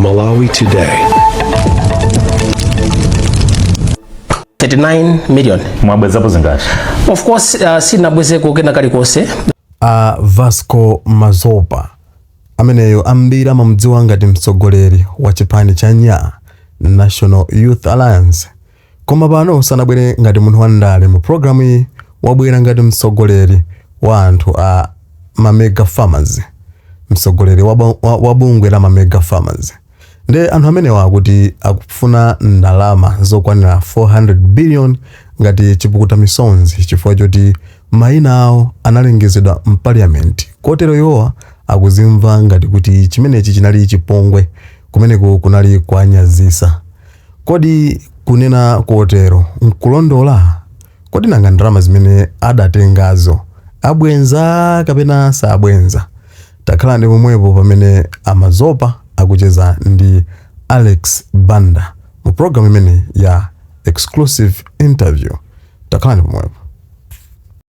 Malawi Today. 39 million. Mwabwezapo zingati? Of course, sinabwezeko kena kalikose. Vasco Mazopa ameneyo ambira mamudziwa ngati mtsogoleri wa chipani cha nya National Youth Alliance, koma pano sanabwere ngati munthu wandale mu programu iyi, wabwera ngati mtsogoleri wa anthu a Mamega Farmers, mtsogoleri wa bungwe la Mamega Farmers. Nde anthu amenewa akuti akufuna ndalama zokwanira 400 billion ngati chipukuta misonzi chifukwa choti maina awo analengezedwa m'parliament. Kotero iwowa akuzimva ngati kuti chimenechi chinali chipongwe kumeneko kunali kwanyazisa. Kodi kunena kotero nkulondola? Kodi nanga ndalama zimene adatengazo abwenza kapena sabwenza? Takhala ndi pomwepo pamene Amazopa akucheza ndi Alex Banda mu programu imene ya exclusive interview. Takhala ndi pomwepo.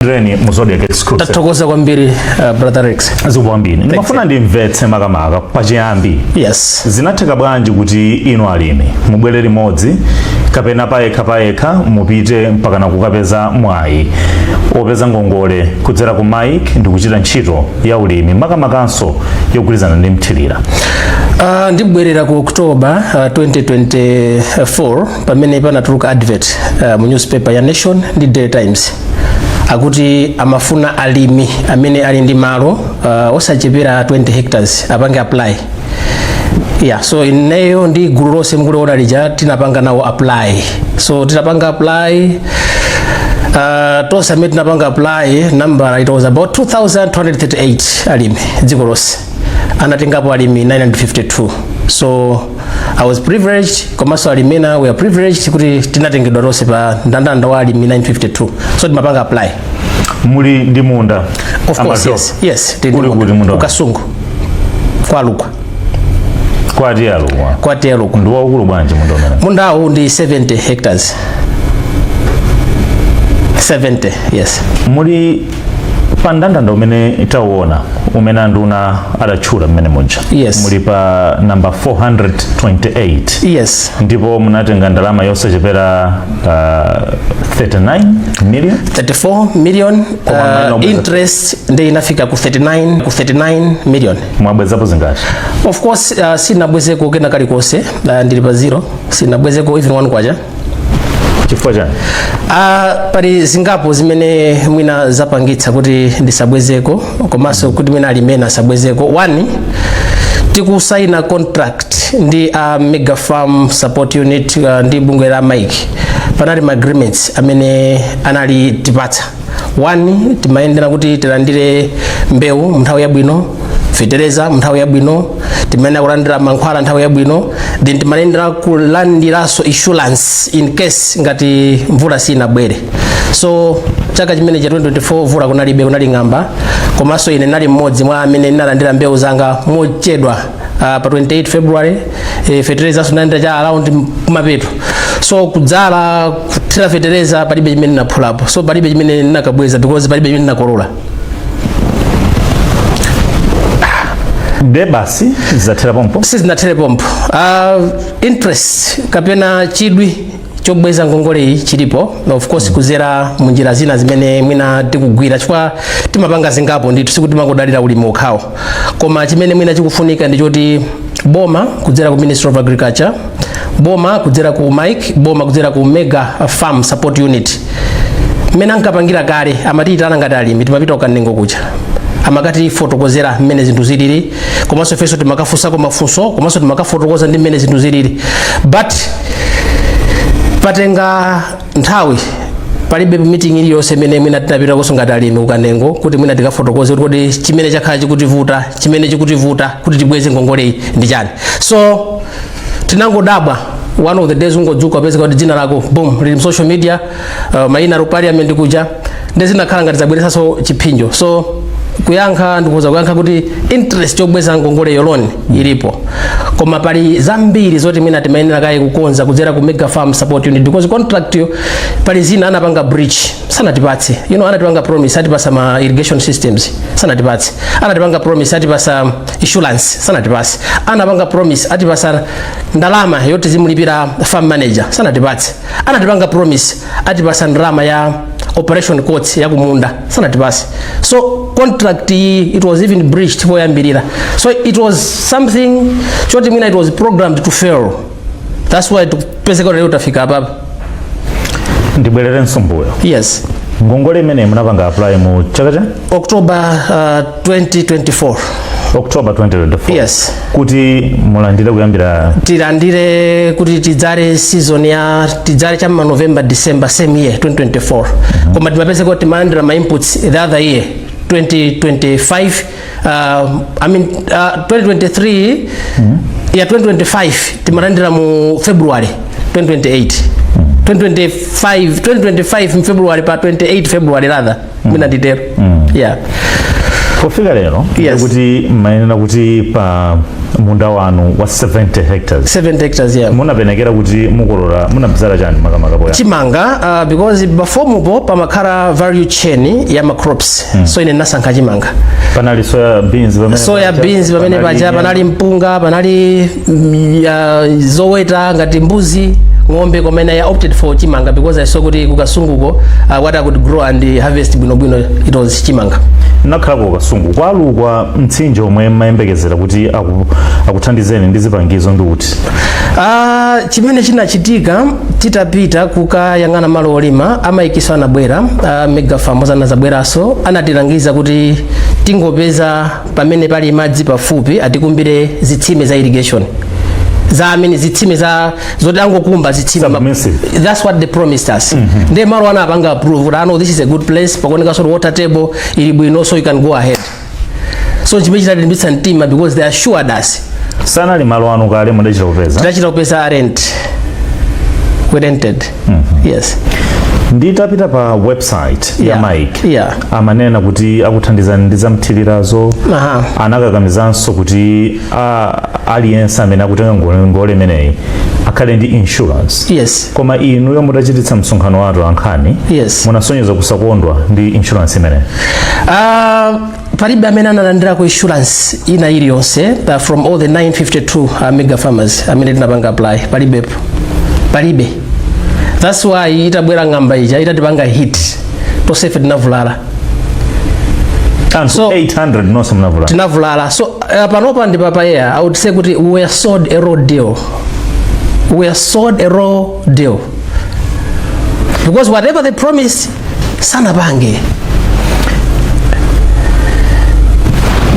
Ndreni muzodi ya exclusive. Tatokoza kwambiri brother Rex. Azikuambini. Ndimafuna ndimvetse makamaka pachiyambi. Yes. Zinatheka bwanji kuti inu alimi mubwere limodzi kapena payekha mupite mpaka na kukapeza mwayi opeza ngongole kudzera ku mic ndi kuchita ntchito ya ulimi makamakanso yogwirizana ndi mthirira? Ndibwerera ku October 2024 pamene panatuluka advert mu newspaper ya Nation ndi Daily Times akuti amafuna alimi amene ali ndi malo osachepera 20 hectares apange apply. Yeah, so ineyo ndi gulu lonse mkuliona lija tinapanga nawo apply. So tinapanga apply, tonse amene tinapanga apply number it was about 2,238 alimi dziko lonse, anatengapo alimi 952. So I was privileged, komanso alimena we are privileged kuti tinatengedwa lonse pa ndandanda wa alimi 952. So timapanga apply. Muli ndi munda? Of course, yes. Yes, munda Ukasungu kwa Lukwa. Kwa Lukwa. Ndi waukulu bwanji munda umene? Munda uwu ndi 70 hectares. 70, yes. Muli pandandanda umene tauona umene nduna adatchula mmene muja. Yes. Muli pa number 428. Yes. Ndipo munatenga ndalama yosachepera 39 million? 34 million. Interest ndi inafika ku 39 million. Mwabwezapo zingati? Of course, sinabwezeko kena kalikose, ndili pa zero. Sinabwezeko even one kwacha. Chifukwa chani? Pali zingapo zimene mwina zapangitsa kuti ndisabwezeko, komanso kuti mwina alimena sabwezeko. One, tikusaina contract ndi Mega Farm Support Unit ndi bungwe la Mike. Panali agreements amene anali tipatsa. One, timayendera kuti tilandire mbewu nthawi yabwino, fertilizer nthawi yabwino, timayendera kulandira mankhwala nthawi yabwino, then timayendera kulandiranso insurance in case ngati mvula sinabwere. So chaka chimene cha 2024 mvula kunalibe, kunali ng'amba, komanso ine nali mmodzi mwa amene ndinalandira mbewu zanga mochedwa pa 28 February. Fertilizer sunaenda cha around kumapeto. So kudzala kuthira fertilizer palibe chimene naphulapo. So palibe chimene ndinakabweza because palibe chimene nakolola. De basi zathera pompo? Sizinathera pompo. Interest kapena chidwi chobweza ngongole iyi chilipo. Of course kuzera munjira zina zimene mwina tikugwira chifukwa timapanga zingapo ndi sikuti mangodalira ulimi okhawo. Koma chimene mwina chikufunika ndi choti boma kudzera ku Ministry of Agriculture, boma kudzera ku Mike, boma kudzera ku Mega Farm Support Unit. Mena nkapangira kale amatitana ngati alimi timapita ukanengo kucha. Amakati fotokozera mmene zinthu zilili, komanso ifenso timakafunsako mafunso, komanso timakafotokoza ndi mmene zinthu zilili. But patenga nthawi palibe meeting iliyonse imene mwina tinapita kusungati alimi ukanengo kuti mwina tikafotokoze kuti chimene chakhala chikutivuta, chimene chikutivuta kuti tibweze ngongole ndi chani. So tinangodabwa one of the days ungodzuka pezeka kuti dzina lako boom lili social media, maina ru parliament kuja ndezinakhala ngati zabweresanso chipinjo. So kuyankha ndikuza kuyankha kuti interest yobweza ngongole yoloni ilipo. koma pali zambiri zoti mwina timayenera kaye kukonza kudzera ku Mega Farm Support Unit because contract yo pali zina anapanga breach sanatipatse anatipanga promise atipasa ma irrigation systems sanatipatse, anatipanga promise atipasa insurance sanatipatse, anapanga promise atipasa ndalama yoti zimulipira farm manager sanatipatse, anatipanga promise atipasa ndalama ya operation costs ya kumunda sanatipatse. So contract it was even breached poyambirira, so it was something choti mwina it was programmed to fail. That's why tupese kwa leo tafika hapa. Ndibwerere nsumbuyo. Yes. Ngongole imene munapanga apply mu chaka cha October 2024. October 2024. Yes. Kuti mulandire kuyambira tilandire kuti tidzale season ya tidzale cha November December same year 2024. Koma timapese kuti timalandira ma inputs the other year 2025 2023 ya 2025 timalandira mu February 2028. 2025 in February pa 28 February rather mina detail. Yeah. Kufika lero kuti mayenera kuti pa munda wanu wa 70 hectares. 7 hectares, yeah. Munapenekera kuti mukolora munabzala chani makamaka poya chimanga because before mupo pamakhala value chain ya ma crops. So ine nasankha chimanga. Panali soya beans pamene paja panali mpunga panali zoweta ngati mbuzi ng'ombe, komene I opted for chimanga because I saw kuti kukasunguko what I could grow and harvest bwino it was chimanga. Nakhala kukasungu kwalukwa mtsinje omwe mayembekezera kuti akuthandizeni ndi zipangizo ndi kuti chimene chinachitika titapita kukayang'ana malo olima amayikisa anabwera Mega Farm anazabweraso anatilangiza kuti tingopeza pamene pali madzi pafupi atikumbire zitsime za irrigation zitsime zoti angokumba zitsime. That's what they promised us. They malo anapanga approve. I know this is a good place pakuoneka sort of water table ili bwino so you can go ahead. So chimechi tatilimbitsa mtima because they assured us. Sana li malo anu kale mudachita kupeza. Tidachita kupeza rent. We rented. Yes. Nditapita pa website ya Mike. Yeah. Amanena kuti akuthandizani ndi zamthirirazo. Anakakamizanso kuti aliyense amene akutenga ngongole imeneyi akhale ndi insurance. Yes. Koma inu yomwe mutachititsa msonkhano watu ankhani. Yes. Munasonyeza kusakondwa ndi insurance imene. Palibe amene analandira ku insurance ina iliyonse from all the 952 mega farmers amene tinapanga apply palibe. That's why itabwera ngamba ija itatipanga hit tosefe tinavulala. So 800 nonse munavulala. Tinavulala. So panopa ndi papaya I would say kuti we were sold a raw deal. Because whatever they promised sanapange.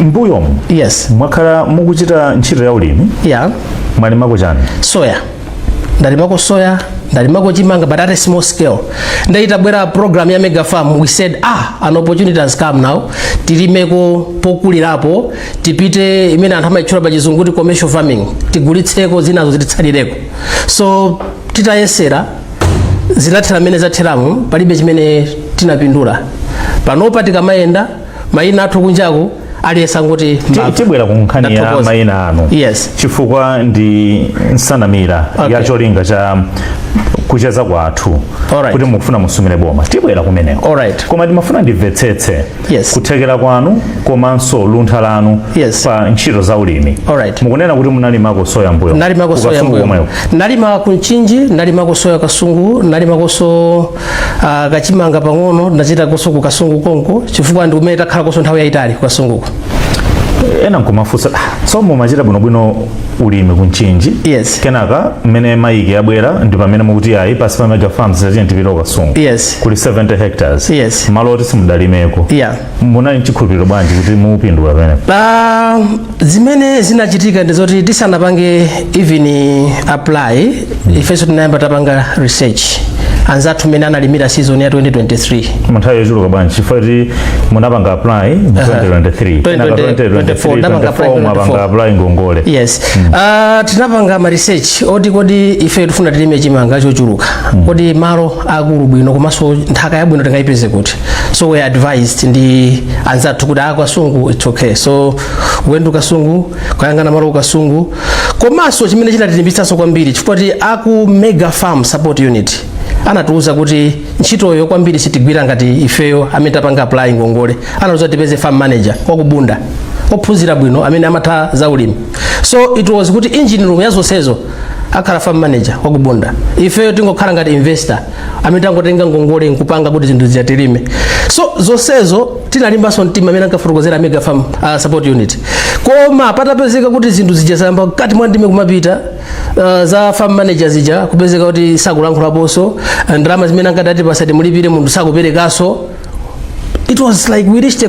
Mbuyomu. Yes. Mwakhala mukuchita ntchito ya ulimi. Yeah. Mwalimako chani? Soya. Ndalimako soya, ndalimako chimanga but at a small scale. Ndaitabwera program ya Mega Farm, we said an opportunity has come now. Tilimeko pokulirapo, tipite imene anthu amayitchula pa chizungu kuti commercial farming. Tigulitseko zinazo zititsalireko. So titayesera zinathera mene zatheramu palibe chimene tinapindula. Panopa tikamayenda mayina athu kunjako aliyesa ngoti tibwera ku nkhani ya mayina anu. Yes. Chifukwa ndi nsanamira ya cholinga cha kucheza kwathu kuti mukufuna musumire boma tibwera kumeneko. Koma timafuna ndimvetsetse kuthekera kwanu komanso luntha lanu pa ntchito za ulimi. Mukunena kuti munalimako soya mbuyo. Nalimako soya mbuyo. Nalima ku Nchinji, nalimako soya kasungu, nalimakonso kachimanga pang'ono, ndachita koso ku kasungu konko chifukwa ndi kumene takhala koso nthawi yayitali ku kasungu. Ena nkumafusa so mumachita bwinobwino ulimi ku Nchinji. Yes. Kenaka mmene Mike yabwera ndi pamene mukuti ayi pasi pa Mega Farms tipita ku kasungu. Yes. Kuli 70 hectares. Yes. Malo oti simudalimeko. Yeah. Munali chikhulupiriro bwanji kuti mupindula pamene? Zimene zinachitika ndizoti tisanapange even apply ifeso tinayamba tapanga research. Anzathu mene analimira season ya 2023. Muthayo yachuluka bwanji chifukwa munapanga apply mu 2023. 2024 mwapanga apply ngongole. Yes. Tinapanga ma research kodi ife tifuna tilime chimanga chochuluka. Kodi malo akulu bwino komanso nthaka yabwino tingayipeze kuti. So we advised ndi anzathu kuti kasungu it's okay. So wendu kasungu kayangana malo kasungu Komanso chimene chinatilimbitsanso kwambiri chifukwa kuti aku Mega Farm Support Unit anatiuza kuti ntchitoyo kwambiri sitigwira ngati ifeyo amene tapanga apply ngongole. Anatiuza tipeze farm manager wakubunda ophunzira bwino amene amatha za ulimi. So it was kuti engine room ya zonsezo akhala farm manager wakubunda. Ifeyo tingokhala ngati investor amene tangotenga ngongole nkupanga kuti zinthu ziyatilime. So zonsezo tinalimbanso mtima amene ankafotokozera Mega Farm Support Unit. Koma patapezeka kuti zinthu zijasamba kati mwa ndime kumapita za farm managers zija kupezeka kuti sakulankhulaponso ndalama zimene ankati pasati mulipire munthu sakuperekaso. It was like we reached a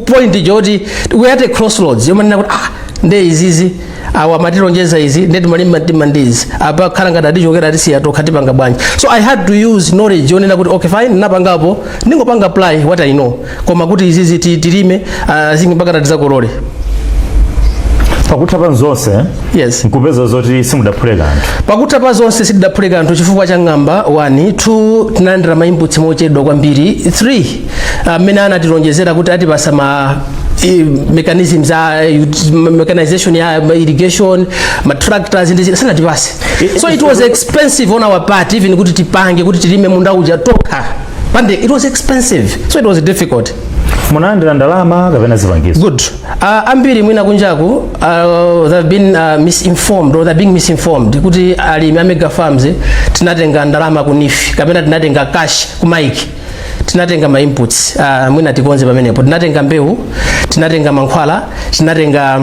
point joti we had a crossroads yomanena kuti nde izizi awa matilonjeza izi ndeti malimba mtima ndizi apa khala ngati atichokera atisiya tokha tipanga bwanji. So I had to use knowledge yonena kuti okay fine napangapo ndingopanga apply what I know koma kuti izizi tilime zingimbakata tizakolole. Pakutha pa zonse yes nkupeza zoti simudaphule kanthu. Pakutha pa zonse sidaphule kanthu chifukwa cha ng'amba 1 2 tinandira ma inputs mochedwa kwambiri 3 amene anatilonjezera kuti atipasa ma mechanisms mechanization ya irrigation ma tractors ndi sanatipase. So it was expensive on our part even kuti tipange kuti tilime munda uja tokha pande it was expensive so it was difficult. Munalandira ndalama kapena zipangizo? Good. Ambiri mwina kunjaku they have been misinformed or they are being misinformed kuti alimi Mega Farms tinatenga ndalama ku NIF kapena tinatenga cash ku Mike. Tinatenga ma inputs mwina tikonze pamenepo tinatenga mbewu tinatenga mankhwala tinatenga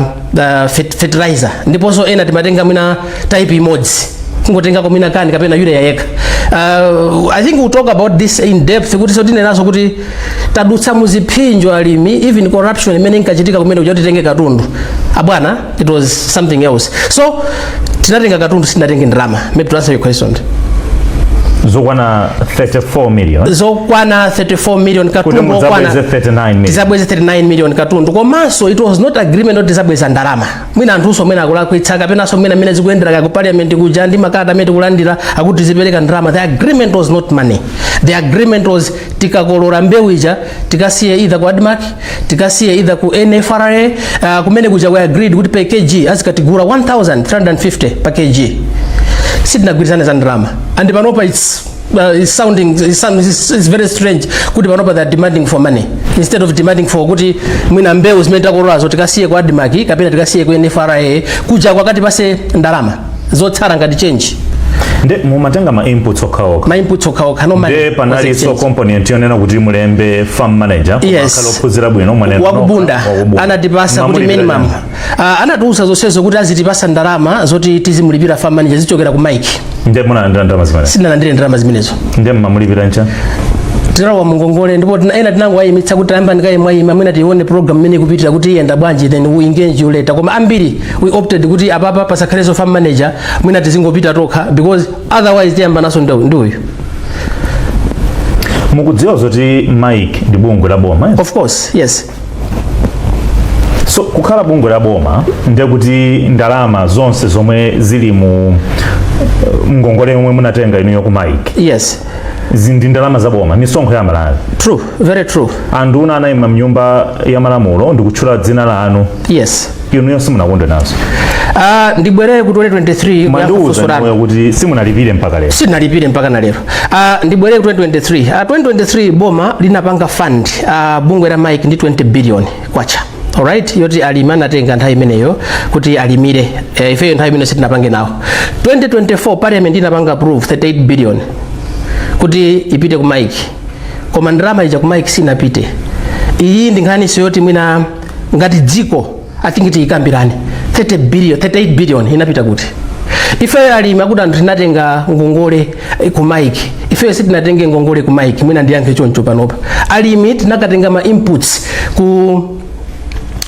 fertilizer ndiponso ena timatenga mwina type imodzi kungotenga komina kani kapena urea yeka. I think we'll talk about this in depth kuti so tinenaso kuti tadutsa muziphinjo alimi even corruption imene inkachitika kumene kuti titenge katundu abwana it was something else. So tinatenga katundu sinatenge ndalama. Maybe to answer your question. Zokwana 34 million. Zokwana 34 million katundu okwana 39 million. Tizabweze 39 million katundu. Komanso it was not agreement kuti tizabweza ndalama. Mwina anthuso mwina akulakwitsa kapena so mwina zikuyendera ku parliament kuja ndi makata amene tikulandira akuti zipereka ndalama. The agreement was not money. The agreement was tikakolola mbewu ija tikasiye either ku ADMAC tikasiye either ku NFRA kumene kuja we agreed kuti per kg azikatigula 1350 per kg. Sitinagwirizana za ndalama and panopa it's very strange kuti panopa they are demanding for money instead of demanding for kuti mwina mbewu zimene takololazo tikasiye ku ADMAC kapena tikasiye ku NFRA kuja kwakati pase ndalama zotsala ngati change. Nde mumatenga ma inputs okhaokha. Ma inputs okhaokha no money. Nde panali so component yonena kuti mulembe farm manager yes. Ophunzira bwino mwana wakubunda anatipasa kuti minimum anatiuza zonsezo kuti azitipasa ndalama zoti tizimulipira farm manager zichokera ku Mike. Nde munalandira ndalama zimene? Sinalandire ndalama zimenezo. Nde mmamulipira ncha? Tirawa mungongole ndipo ena tinango ayimitsa kuti amba ndikaye mwayima mwina tione program imene kupitira kuti iyenda bwanji then we engage you later. Koma ambiri we opted kuti apapa pasakhalezo farm manager mwina tizingopita tokha because otherwise tiyamba naso ndiuyo. Mukudziwa zoti Mike ndi bungwe la boma? Of course, yes. So kukhala bungwe la boma ndiye kuti ndalama zonse zomwe zili mu ngongole yomwe munatenga inuyo ku Mike. Yes. Zindi ndalama za boma misonkho ya Malawi. True, very true. Anduna anayima mnyumba ya malamulo ndikutchula dzina lanu. Yes. Inuyo simunakonde nazo. Ndibwerere ku 2023 mwandiuza kuti simunalipire mpaka lero. Sinalipire mpaka na lero. Ndibwerere ku 2023. 2023 boma linapanga fund bungwe la Mike ndi 20 billion kwacha. Alright, yoti alimi anatenga nthawi imeneyo kuti alimire ifeyo nthawi imene sitinapange nawo. 2024 parliament inapanga approve 38 billion kuti ipite ku Mike. Koma ndalama ija ku Mike sinapite. Iyi ndi nkhani yoti mwina ngati dziko I think iti ikambirani 38 billion inapita kuti. Ifeyo alimi akuti anthu tinatenga ngongole ku Mike. Ifeyo sitinatenge ngongole ku Mike mwina ndiyankhe choncho panopa. Alimi tinakatenga ma inputs ku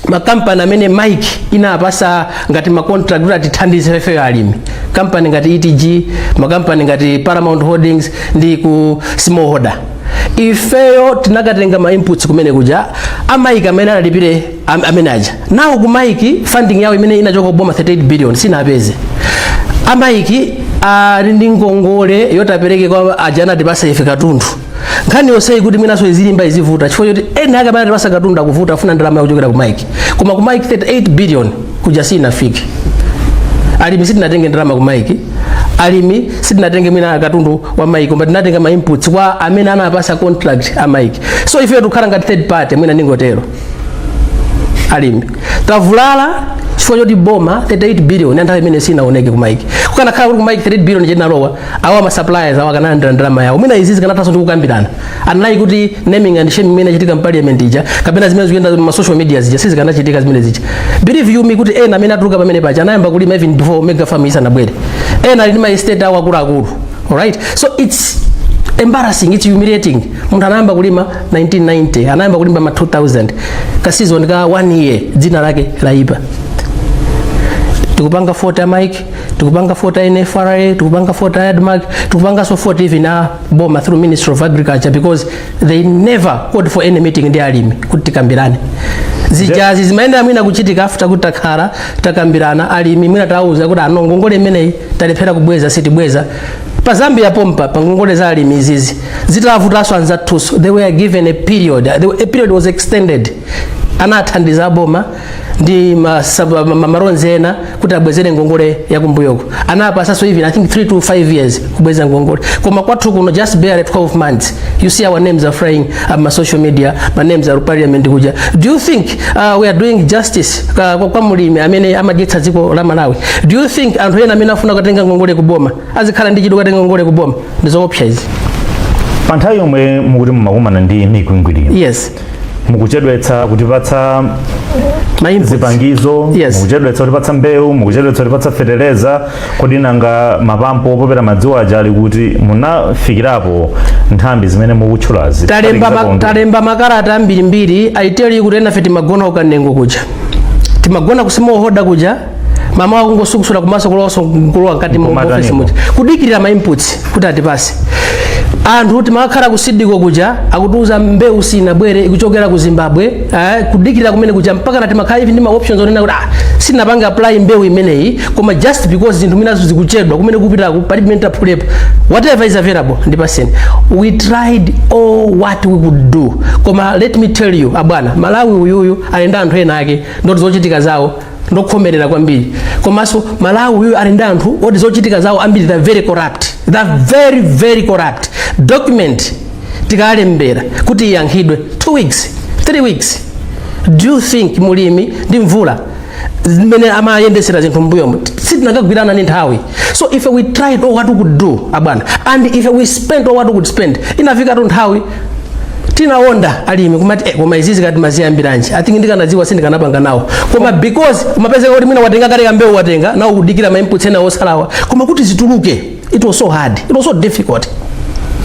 makampani amene Mike inapasa ngati ma contract kuti atithandize ifeyo alimi. Kampani ngati ETG, makampani ngati Paramount Holdings ndi ku Smallholder. Ifeyo tinakatenga ma inputs kumene kuja Mike amene analipire amene aja. Nawo ku Mike funding yawo imene inachoka boma 38 billion sinapeze. Mike ali ndi ngongole yotapereke kwa ajana tipasa ife katundu. Nkhani yonse kuti minaso izilimba izivuta chifukwa choti ena aka bana tipasa katundu akuvuta afuna ndalama yochokera ku Mike. Koma ku Mike 38 billion kuja sinafike. alimi sitinatenge ndalama ku Mike, alimi sitinatenge mwina katundu wa Mike, koma tinatenga ma inputs kwa amene anapasa contract a Mike. So ife tukhala ngati third party mwina ningotero alimi tavulala chifukwa choti boma 38 billion anthawi imene sinaoneke ku Mike. Kukana khala kuti ku Mike 38 billion chenalowa awa ma suppliers awa kanandira ndalama yawo mwina izizi kanathaso ndi kukambirana anali kuti naming and shaming imene chitika parliament ija kapena zimene zikuyenda ma social media zija sizikanachitika zimene zija. Believe you me kuti ena amene atuluka pamene paja anayamba kulima even before mega farm isanabwere, ena ali ndi ma estate awo akuluakulu. Alright, so it's embarrassing, it's humiliating. Munthu anayamba kulima 1990, anayamba kulima ma 2000 ka season ka 1 year dzina lake laipa. Tukupanga fota Mike, tukupanga fota NFRA, tukupanga fota Admark, tukupanga so fota even boma through Ministry of Agriculture, because they never called for any meeting ndi alimi kuti tikambirane. Zijazi zimaenda mwina kuchitika after kuti takhala takambirana alimi mwina tauza kuti ano ngongole imeneyi talephera kubweza sitibweza. Pa Zambia pompa pa ngongole za alimi izizi zitavutanso anzathuso, they were given a period, a period was extended. Anathandiza boma ndi maronze ena kuti abwezere ngongole ya kumbuyoko. Anapasaso even I think 3 to 5 years kubweza ngongole. Koma kwathu kuno just barely 12 months. You see our names are flying on my social media, my names are parliament kuja. Do you think we are doing justice kwa mulimi amene amajetsa dziko la Malawi? Do you think anthu ena amene afuna kutenga ngongole kuboma azikhala ndi chidwi kutenga ngongole kuboma? Ndizoopsa izi. Panthawi yomwe mukuti mumakumana ndi mikwingwirima. Yes. Mukuchedwetsa kutipatsa zipangizo, yes. Mukuchedwetsa kutipatsa mbewu, mukuchedwetsa kutipatsa fertilizer, kodi nanga mapampo opopera madziwo aja ali kuti munafikirapo nthambi zimene mukutchulazi. Talemba makarata ambirimbiri aiteli kuti ena fe timagona ukanengo kuja. Timagona kusimohoda kuja. Mama wako ngosukusula kumaso kuloso kulowa nkati mu office muja. Kudikirira ma inputs kuti atipase. Anthu timakhala kusidiko kuja akutuza mbewu sinabwere ikuchokera ku Zimbabwe, kudikirira kumene kuja mpaka na timakhala even ndi ma options onena kuti sinapanga apply mbewu imeneyi koma just because zinthu minazo zikuchedwa kumene kupita ku parliament prep whatever is available ndipaseni. We tried all what we could do. Koma let me tell you abwana, Malawi uyuyu alenda anthu ena ake ndoti zochitika zawo ndokhomerera kwambiri. Komanso Malawi uyuyu alenda anthu oti zochitika zawo ambiri they're very corrupt. They're very very corrupt. Document tikalembera kuti yankhidwe 2 weeks 3 weeks. Do you think mulimi ndi mvula zimene amayendesera zinthu mbuyo sitinakagwirana ndi nthawi? So if we tried all what we could do abwana, and if we spent all what we could spend, inafika tu nthawi tinaonda alimi kumati koma izizi kati maziyambiranji I think ndikanadziwa sindikanapanga nawo koma because umapezeka kuti mwina watenga kale kambewu watenga nawo kudikira ma inputs ena osalawa koma kuti zituluke it was so hard, it was so difficult.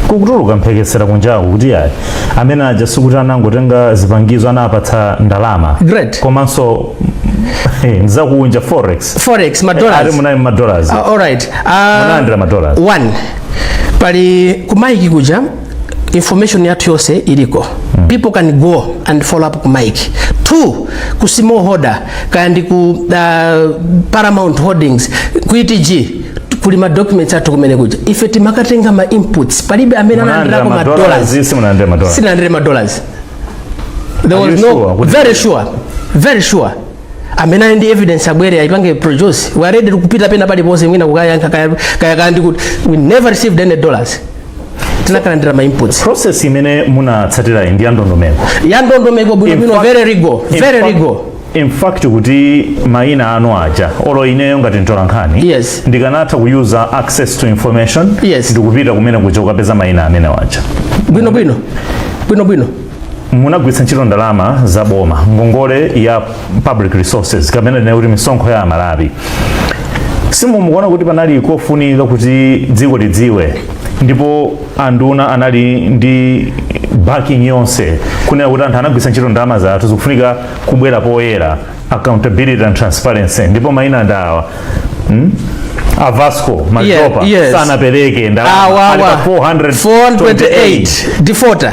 Kukutuluka mphekesera kunjaku kuti yayi amene aja sikuti anangotenga zipangizo anapatsa ndalama. Great. Komanso nzakuunja forex madollars. Ali munali madollars. All right. Munandira madollars. 1 pali kumaiki kuja information yathu yose iliko. People can go and follow up ku Mike. 2 ku small holder kandi ku Paramount Holdings ku ETG kuli ma documents athu kumene kuja. Ife timakatenga ma inputs palibe amene anandira ko ma dollars. Sinandire ma dollars. There was no very sure. Amena ndi evidence abwere aipange produce. We are ready to kupita pena pali pose mwina kukayankha kaya kandi kuti we never received any dollars. Tinakalandira ma inputs. Process imene munatsatira ndi yandondomeko bwino very legal. In fact kuti maina anu aja olo ineyo ngati ntolankhani. Yes. Ndikanatha kuyuza access to information. Yes. Ndikupita kumene kuja ukapeza maina amene waja. Bwino. Munagwiritsa ntchito ndalama za boma ngongole ya public resources kapena ne kuti misonkho ya Malawi. Simukuona kuti panali kofunika kuti dziko lidziwe ndipo anduna anali ndi backing yonse kunena kuti anthu anagwiritsa ntchito ndalama zathu zikufunika kubwera poyera accountability and transparency ndipo maina ndawa Avasco Mazopa sanapereke ndalama ali pa 428 defaulter.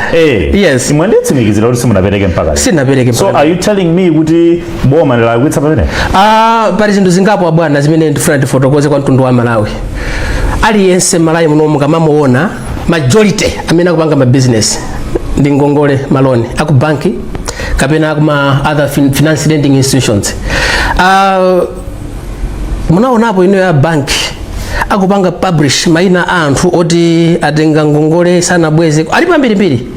Yes. Imwendetsimikizira kuti simunapereke mpaka. Sinapereke mpaka. So are you telling me kuti boma ndalakwitsa pamene? Pali zinthu zingapo abwana zimene ndifuna ndifotokoze kwa mtundu wa Malawi. Aliyense Malawi muno mukamamuona majority amene akupanga ma business ndi ngongole maloni akubanki kapena kuma other finance lending institutions. munaonapo ino ya banki akupanga publish maina anthu oti atenga ngongole sanabweze alipo ambirimbiri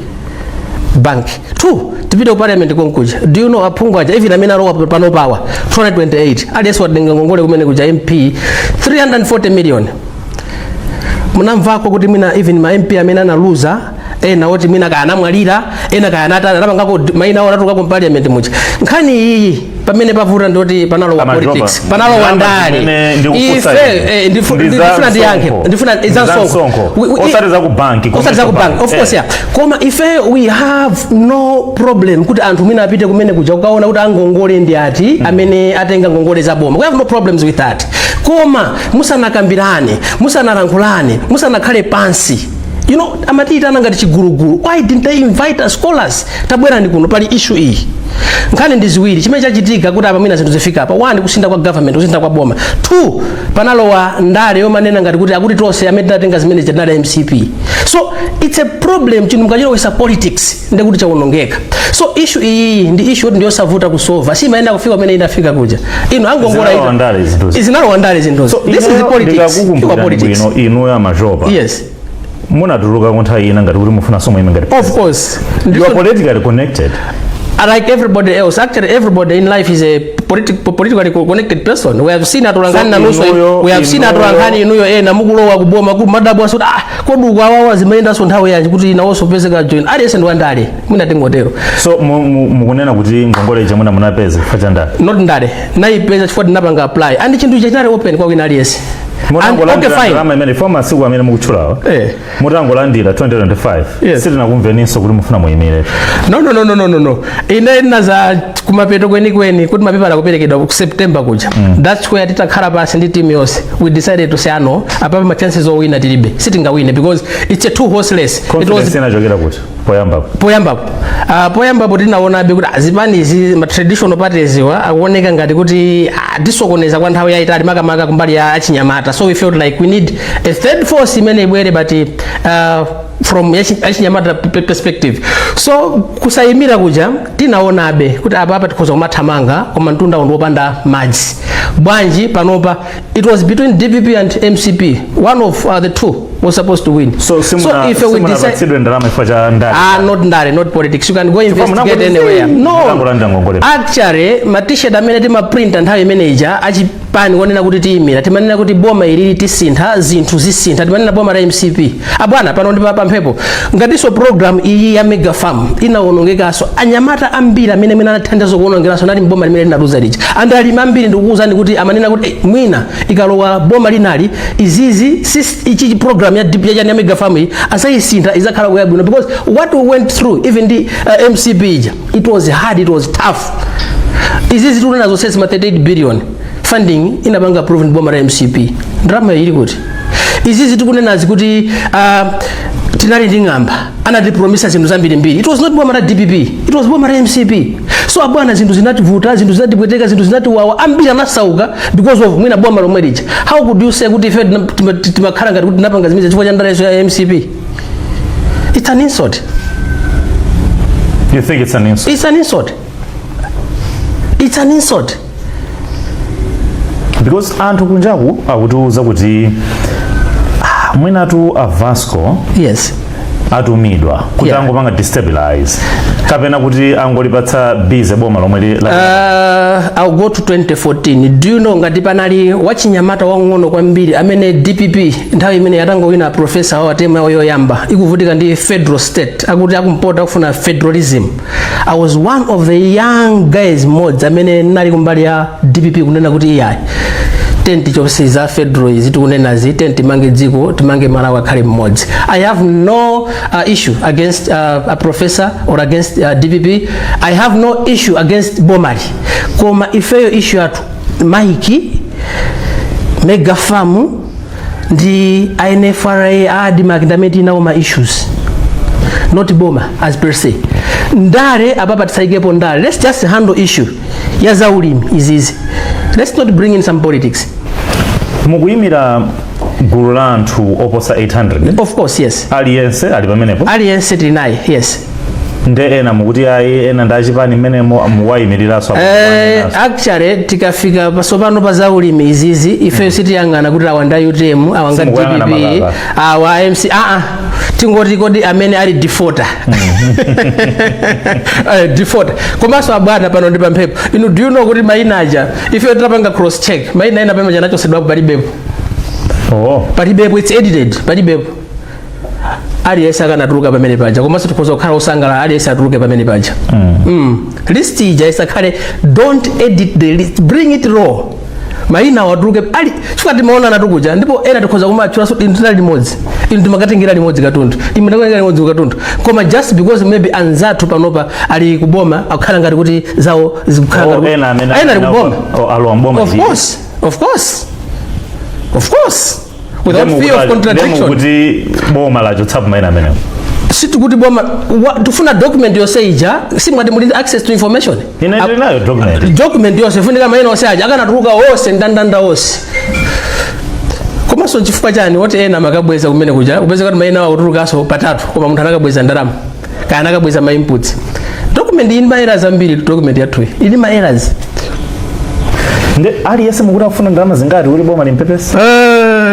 bank 2 tipite ku parliament konkuja. Do you know aphungu aja even amene alowa pano pawa 228 aliyense watenga ngongole kumene kuja MP 340 million. Munamvako kuti mina even ma MP amene analuza ena oti mina kana mwalira ena kana atana napangako maina awo natuka ku parliament muja. Nkhani iyi pamene pavuta ndoti panalo wa politics panalo wa ndale ife ndifuna ndiyanke ndifuna izasonko osariza ku bank of course yeah. Koma ife we have no problem kuti anthu mwina apite kumene kuja ukaona kuti angongole ndi ati amene atenga ngongole za boma. We have no problems with that. Koma musanakambirane musanalankhulane musanakhale pansi, you know, amatitana ngati chigulugulu. Why didn't they invite us scholars? Tabwera ndi kuno pali issue iyi. Nkhani ndi ziwiri chimene chachitika kuti apa mwina zinthu zifika apa. 1 kusinda kwa government kusinda kwa boma. 2 panalowa ndale yomanena ngati kuti akuti tonse amene tatenga zimene chandale MCP. So it's a problem chinthu mukachilowesa politics ndi kuti chaonongeka. So issue iyi ndi issue ndi yosavuta kusolve. Simaenda kufika kumene inafika kuja. Ino angongola ita izinalowa ndale zinthu. So this is the politics. Ino ya majoba. Yes. Munatuluka konthawi ina ngati kuti mufuna somo ime ngati. Of course. You are politically connected. Like everybody else, actually everybody in life is a politically connected person. We have seen atulangani na nuso, we have seen atulangani inuyo na mukulowa kuboma ku madabu aso kodu kwa wawa zimeenda so nthawe yanji kuti inawoso pezeka join. Aliyense ndo ndale. Mwina tengotero. So mukunena kuti ngongole ija munapeza facha ndale. Not ndale. Naipeza chifukwa ndinapanga apply. And chinthu chinali open kwa wina aliyense. Okay, fine. Rama imene former siku amene mukuchulawa. Mutangolandira 2025. Yes. Siti nakumveniso kuti mufuna muyimire. No. Ine naza kumapeto kweni kuti mapepala kuperekedwa ku September kuja. That's where titakhala pasi ndi team yonse. We decided to say no, apa ma chances of winning tilibe. Sitingawine because it's a two horse race. It was inajogera kuti poyambapo tinaonabe kuti azipani izi ma traditional parties wa akuoneka ngati kuti tisokoneza kwa nthawi yayitali makamaka kumbali ya achinyamata. So we felt like we need a third force imene ibwere but from achinyamata perspective. So kusayimira kuja tinaonabe kuti apa tikhoza kumathamanga koma mtunda ndopanda madzi. Bwanji panopa it was between DPP and MCP. One of the two was supposed to win. So if we decide not politics, you can go investigate anywhere. No, actually matisha amene timaprint nthawi manager achipani kuonena kuti tiyimira timanena kuti boma ili tisintha zinthu zisintha timanena boma la MCP abwana pano ndi pamphepo ngatiso program iyi ya mega farm inaonongekaso anyamata ambiri amene mwina anathandiza kuonongeraso nali boma limene linaluza lija and alimi ambiri ndikukuwuzani kuti amanena kuti mwina ikalowa boma linali izizi ichi program ya DPP ya mega farm iyi asayisintha izakhala kuyabwino because what we went through even the MCP ija it was hard, it was tough. Izizi tunazo sesi ma 38 billion funding inapanga proven boma la MCP drama ili kuti izizi tukunena zikuti tinali ndi ng'amba anatipromisa zinthu zambiri mbiri. It was not boma la DPP, it was boma la MCP. So abwana zinthu zinativuta zinthu zinatipweteka zinthu zinatiwawa ambiri anasauka because of mwina boma lomwe lija. How could you say kuti ife timakhala ngati kuti tinapanga zimiza chifukwa cha ndaleso ya MCP? It's an insult. You think it's an insult? It's an insult. It's an insult. Because anthu kunjaku akutiuza kuti mwinatu a Vasco yes atumidwa kuti angopanga destabilize kapena kuti angolipatsa bize boma lomwe I'll go to 2014. Do you know ngati panali wachinyamata wang'ono kwambiri amene DPP nthawi imene yatangowina professor wa tema yoyamba ikuvutika ndi federal state akuti akumpota kufuna federalism. I was one of the young guys mods amene nali kumbali ya DPP kunena kuti iyayi tenti chonse za federal izi tikunena zi tenti mange dziko timange Malawi akhale mmodzi. I have no issue against a professor or against DPP. I have no issue against Bomari. Koma ifeyo issue atu maiki mega farm ndi INFRA adi makindamenti inawo ma issues not boma as per se. Ndare ababa tisaikepo ndare. Let's just handle issue ya zaulimi izizi. Let's not bring in some politics. Mukuyimira gulu la anthu oposa 800. Of course, yes. Aliyense ali pamenepo? Aliyense tinayi, yes. nde ena mukuti ayi ena ndachipani mmene muwayimirira so actually tikafika pasopano pa zaulimi izizi ife sitiyang'ana kuti awanda UTM awanga DPP awa MC tingoti kodi amene ali defaulter defaulter komanso abwana pano ndi pamphepo inu do you know kuti mainaja ife tapanga cross check maina ena pema chanacho sedwa palibepo palibepo it's edited palibepo aliyesa akanatuluka pamene paja komanso tikhoza kukhala osangala aliyesa atuluke pamene paja list ija isakhale don't edit the list, bring it raw maina watuluke ali chifukwa timaona anatukuja ndipo ena tikhoza kumachulaso intinali limodzi inu timakatengera limodzi katundu imunakatengera limodzi katundu koma just because maybe anzathu panopa ali kuboma akukhala ngati kuti zawo zikukhala ngati ena ali kuboma of course without fear of contradiction kuti boma lacho tsapu maina amene situkuti boma tufuna document yose ija simwati muli access to information inayo document yose funika maina ose aja akanatuluka wose ndandanda wose komanso chifukwa chani woti ena makabweza kumene kuja upeze kuti maina akutulukaso patatu koma munthu anakabweza ndalama kana akabweza ma inputs document ili ma errors ambiri document yathu ili ma errors nde aliyese mukuti afuna ndalama zingati uli boma limpepesa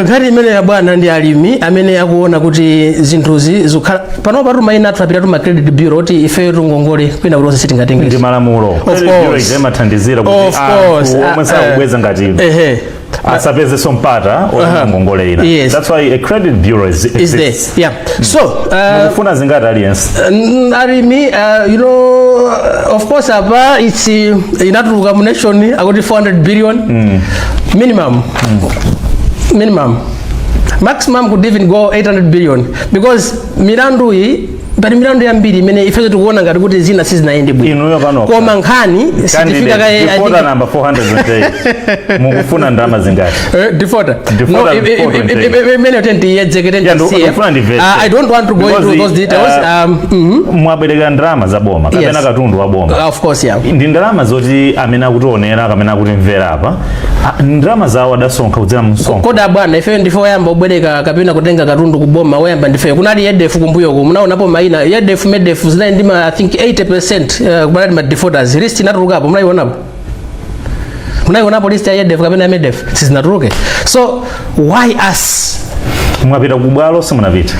ngati imene ya bwana ndi alimi amene akuona kuti zinthuzi zikhala pano patu maina athu apita tu ma credit bureau kuti ife tungongole kwina kuti onse sitingatengere ndi malamulo imathandizira kuti omwe sakubweza ngati asapeze sompata ngongole ina that's why a credit bureau exists yeah so mufuna zingati aliyense alimi you know of course apa it's inatuluka mu nation akuti 400 billion minimum maximum could even go 800 billion because milandu iyi pali milandu yambiri imene ife tikuona ngati kuti zina sizinaende bwino koma nkhani sitifika kaye defaulter number 408 mukufuna ndalama zingati defaulter no imene atenti yedzekete ndi CF I don't want to go into those details mwabwereka ndalama za boma kapena katundu wa boma of course yeah ndi ndalama zoti amene akutionera kapena kuti mvera apa ndalama zawo adasonkha kudzera msonko koda bwana ife ndifo yamba ubwereka kapena kutenga katundu kuboma woyamba ndife kunali EDF kumbuyo ku munaonapo maina EDF MEDEF zinayi ndima I think 80% kubaladi ma defaulters list inatulukapo munaionapo list ya EDF kapena MEDEF sizinatuluke so why us mwapita kubwalo simunapita